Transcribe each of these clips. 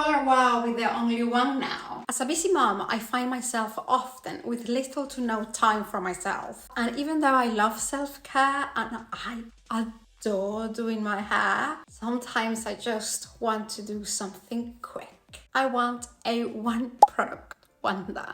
color wow with the only one now. As a busy mom, I find myself often with little to no time for myself. And even though I love self-care and I adore doing my hair, sometimes I just want to do something quick. I want a one product wonder.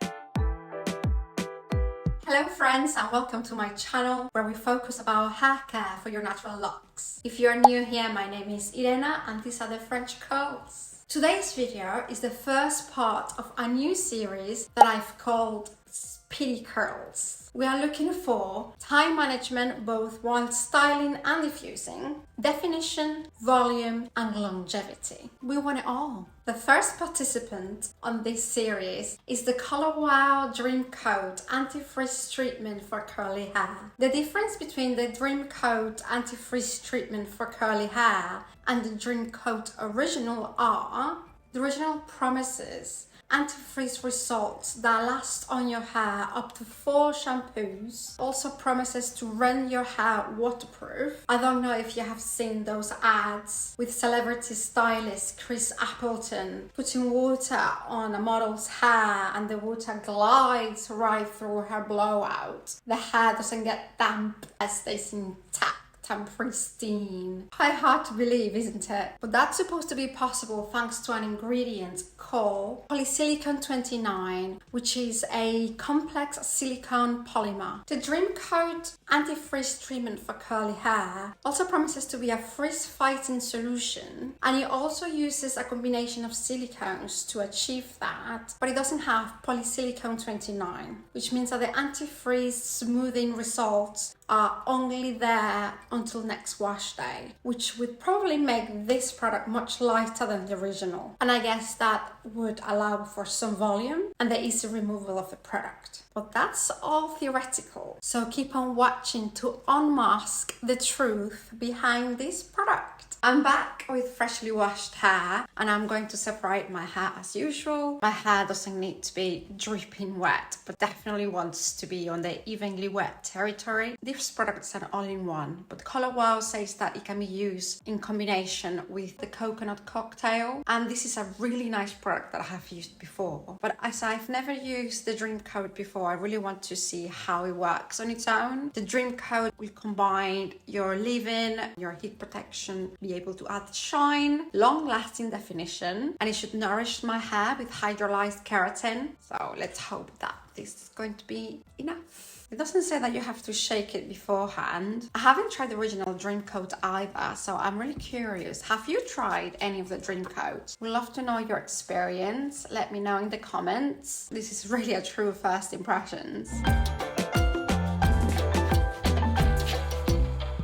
Hello friends and welcome to my channel where we focus about hair care for your natural locks. If you are new here, my name is Irena and these are the French codes. Today's video is the first part of a new series that I've called Speedy Curls. We are looking for time management both while styling and diffusing, definition, volume and longevity. We want it all. The first participant on this series is the Color Wow Dream Coat Anti-Frizz Treatment for Curly Hair. The difference between the Dream Coat Anti-Frizz Treatment for Curly Hair and the Dream Coat Original are: the original promises anti-frizz results that last on your hair up to 4 shampoos. Also promises to render your hair waterproof. I don't know if you have seen those ads with celebrity stylist Chris Appleton putting water on a model's hair and the water glides right through her blowout. The hair doesn't get damp, it stays intact and pristine. Quite hard to believe, isn't it? But that's supposed to be possible thanks to an ingredient called polysilicon 29, which is a complex silicone polymer. The Dream Coat Anti-Frizz Treatment for Curly Hair also promises to be a frizz-fighting solution, and it also uses a combination of silicones to achieve that, but it doesn't have polysilicon 29, which means that the anti-frizz smoothing results are only there until next wash day, which would probably make this product much lighter than the original. And I guess that would allow for some volume and the easy removal of the product. But that's all theoretical. So keep on watching to unmask the truth behind this product. I'm back with freshly washed hair and I'm going to separate my hair as usual. My hair doesn't need to be dripping wet, but definitely wants to be on the evenly wet territory. This product is an all-in-one, but Color Wow says that it can be used in combination with the coconut cocktail. And this is a really nice product that I have used before. But as I've never used the Dream Coat before, I really want to see how it works on its own. The Dream Coat will combine your leave-in, your heat protection, be able to add shine, long-lasting definition, and it should nourish my hair with hydrolyzed keratin. So let's hope that this is going to be enough. It doesn't say that you have to shake it beforehand. I haven't tried the original Dream Coat either, so I'm really curious. Have you tried any of the Dream Coats? We'd love to know your experience. Let me know in the comments. This is really a true first impressions.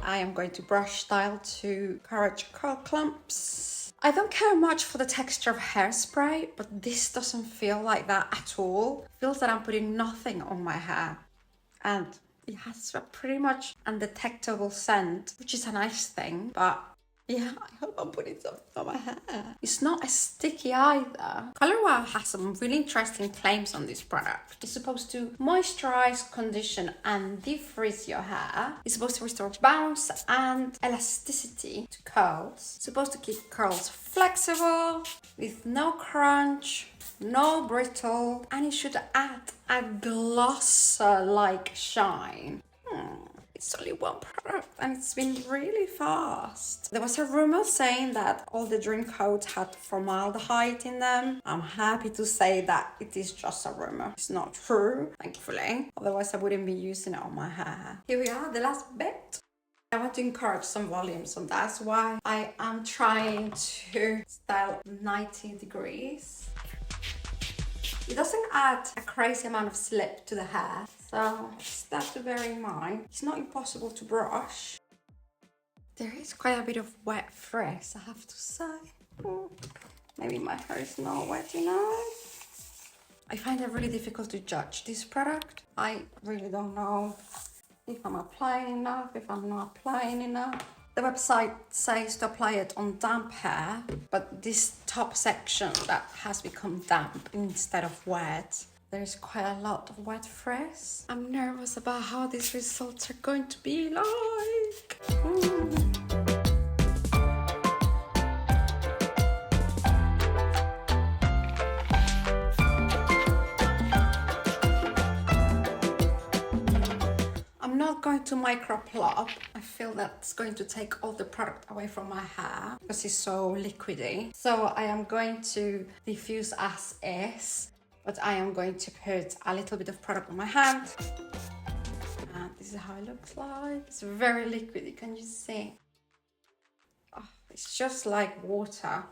I am going to brush style to Courage Curl Clumps. I don't care much for the texture of hairspray, but this doesn't feel like that at all. It feels that I'm putting nothing on my hair. And it has a pretty much undetectable scent, which is a nice thing, but yeah, I hope I'm putting something on my hair. It's not as sticky either. Color Wow has some really interesting claims on this product. It's supposed to moisturize, condition and defrizz your hair. It's supposed to restore bounce and elasticity to curls. It's supposed to keep curls flexible, with no crunch, no brittle, and it should add a gloss-like shine. It's only one product and it's been really fast. There was a rumor saying that all the Dream Coats had formaldehyde in them. I'm happy to say that it is just a rumor. It's not true, thankfully. Otherwise I wouldn't be using it on my hair. Here we are, the last bit. I want to encourage some volume, so that's why I am trying to style 90 degrees. It doesn't add a crazy amount of slip to the hair, so just that to bear in mind. It's not impossible to brush. There is quite a bit of wet frizz, I have to say. Maybe my hair is not wet enough. I find it really difficult to judge this product. I really don't know if I'm applying enough, if I'm not applying enough. The website says to apply it on damp hair, but this top section that has become damp instead of wet, there's quite a lot of wet frizz. I'm nervous about how these results are going to be like. going to micro plop. I feel that's going to take all the product away from my hair because it's so liquidy. So I am going to diffuse as is, but I am going to put a little bit of product on my hand. And this is how it looks like. It's very liquidy, can you see? Oh, it's just like water.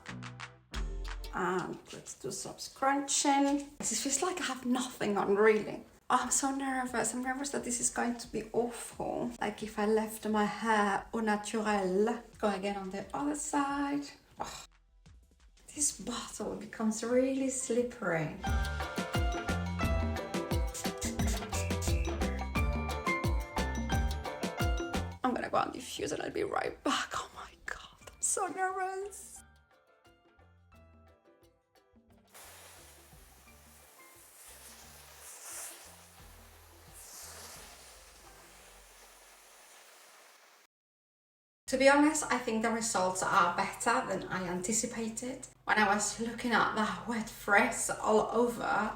And let's do some scrunching. It feels like I have nothing on, really. Oh, I'm so nervous. I'm nervous that this is going to be awful. Like if I left my hair au naturel. Go again on the other side. Oh, this bottle becomes really slippery. I'm gonna go and diffuse and I'll be right back. Oh my God, I'm so nervous. To be honest, I think the results are better than I anticipated. When I was looking at the wet frizz all over,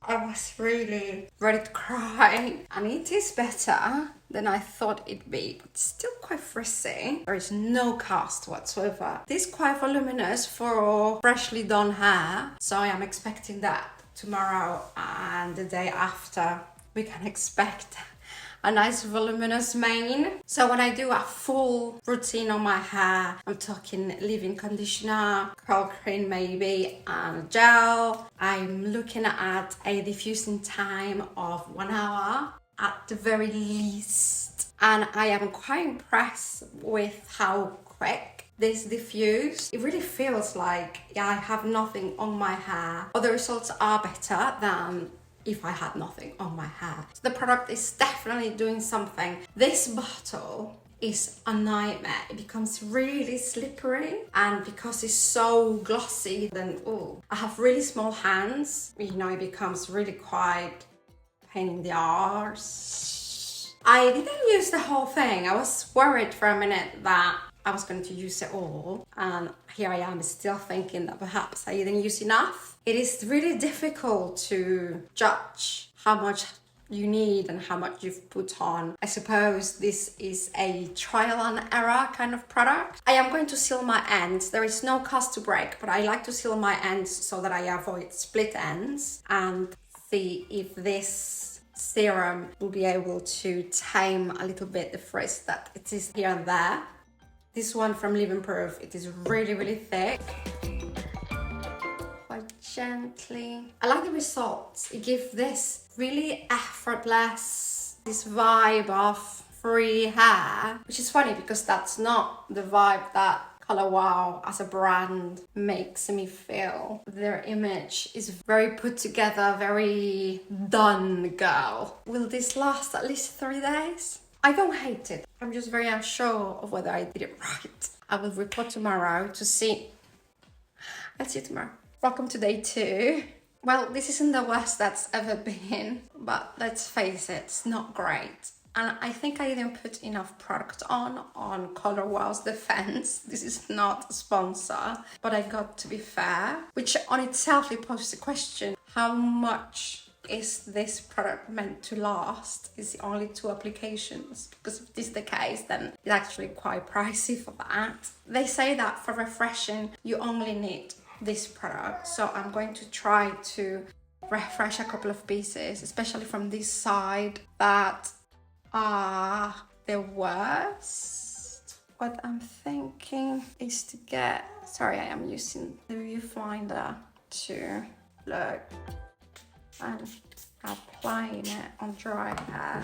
I was really ready to cry. And it is better than I thought it'd be, but still quite frizzy. There is no cast whatsoever. It is quite voluminous for freshly done hair, so I am expecting that tomorrow and the day after we can expect a nice voluminous mane. So when I do a full routine on my hair, I'm talking leave-in conditioner, curl cream maybe, and gel. I'm looking at a diffusing time of 1 hour at the very least. And I am quite impressed with how quick this diffuse. It really feels like, yeah, I have nothing on my hair. But the results are better than if I had nothing on my hair. So the product is definitely doing something. This bottle is a nightmare. It becomes really slippery, and because it's so glossy, then I have really small hands. You know, it becomes really quite pain in the arse. I didn't use the whole thing. I was worried for a minute that I was going to use it all, and here I am still thinking that perhaps I didn't use enough. It is really difficult to judge how much you need and how much you've put on. I suppose this is a trial and error kind of product. I am going to seal my ends. There is no cast to break, but I like to seal my ends so that I avoid split ends, and see if this serum will be able to tame a little bit the frizz that it is here and there. This one from Living Proof, it is really, really thick. Quite gently. I like the results. It gives this really effortless, this vibe of free hair, which is funny because that's not the vibe that Color Wow as a brand makes me feel. Their image is very put together, very done girl. Will this last at least 3 days? I don't hate it. I'm just very unsure of whether I did it right. I will report tomorrow to see. I'll see you tomorrow. Welcome to day 2. Well, this isn't the worst that's ever been, but let's face it, it's not great. And I think I didn't put enough product on Color Wow's defense. This is not a sponsor, but I got to be fair, which on itself it poses the question, how much is this product meant to last? Is it only 2 applications? Because if this is the case, then it's actually quite pricey for that. They say that for refreshing, you only need this product. So I'm going to try to refresh a couple of pieces, especially from this side that are the worst. What I'm thinking is to get, sorry, I am using the viewfinder to look and applying it on dry hair.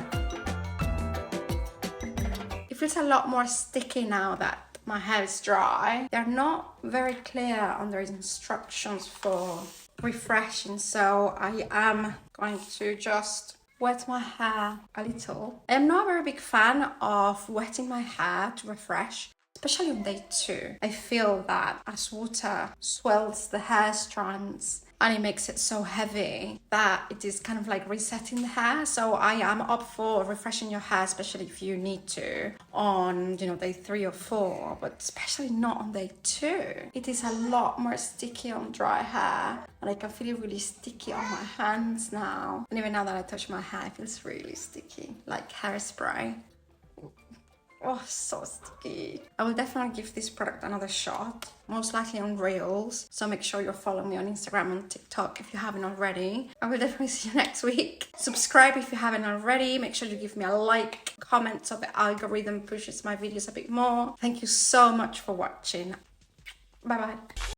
It feels a lot more sticky now that my hair is dry. They're not very clear on their instructions for refreshing, so I am going to just wet my hair a little. I'm not a very big fan of wetting my hair to refresh, especially on day 2. I feel that as water swells the hair strands and it makes it so heavy that it is kind of like resetting the hair. So I am up for refreshing your hair, especially if you need to, on, you know, day 3 or 4, but especially not on day 2. It is a lot more sticky on dry hair, and I can feel it really sticky on my hands now. And even now that I touch my hair, it feels really sticky, like hairspray. Oh, so sticky. I will definitely give this product another shot, most likely on Reels. So make sure you're following me on Instagram and TikTok if you haven't already. I will definitely see you next week. Subscribe if you haven't already. Make sure you give me a like, comment, so the algorithm pushes my videos a bit more. Thank you so much for watching. Bye bye.